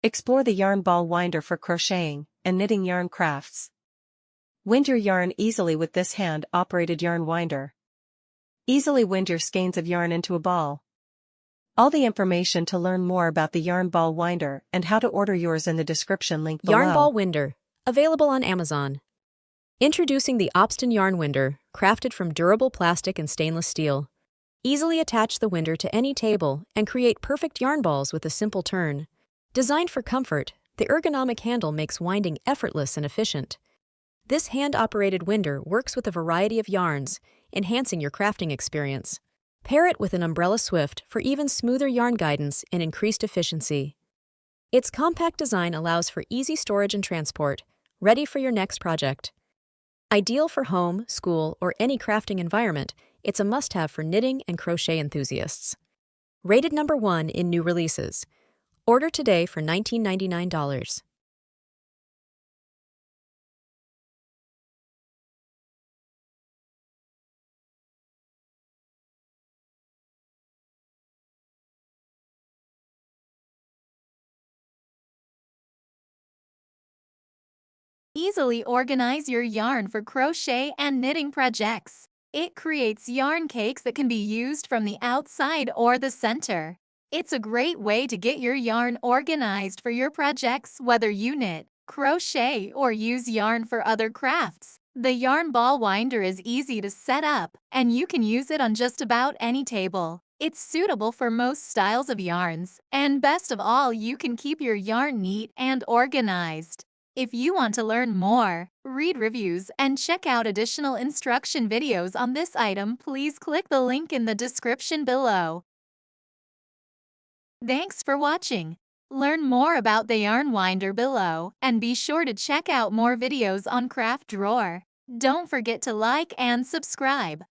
Explore the yarn ball winder for crocheting and knitting yarn crafts. Wind your yarn easily with this hand-operated yarn winder. Easily wind your skeins of yarn into a ball. All the information to learn more about the yarn ball winder and how to order yours in the description link below. Yarn ball winder, available on Amazon. Introducing the Opston yarn winder, crafted from durable plastic and stainless steel. Easily attach the winder to any table and create perfect yarn balls with a simple turn. Designed for comfort, the ergonomic handle makes winding effortless and efficient. This hand-operated winder works with a variety of yarns, enhancing your crafting experience. Pair it with an umbrella swift for even smoother yarn guidance and increased efficiency. Its compact design allows for easy storage and transport, ready for your next project. Ideal for home, school, or any crafting environment, it's a must-have for knitting and crochet enthusiasts. Rated #1 in new releases. Order today for $19.99. Easily organize your yarn for crochet and knitting projects. It creates yarn cakes that can be used from the outside or the center. It's a great way to get your yarn organized for your projects, whether you knit, crochet, or use yarn for other crafts. The yarn ball winder is easy to set up, and you can use it on just about any table. It's suitable for most styles of yarns, and best of all, you can keep your yarn neat and organized. If you want to learn more, read reviews, and check out additional instruction videos on this item, please click the link in the description below. Thanks for watching. Learn more about the yarn winder below, and be sure to check out more videos on Craft Drawer. Don't forget to like and subscribe.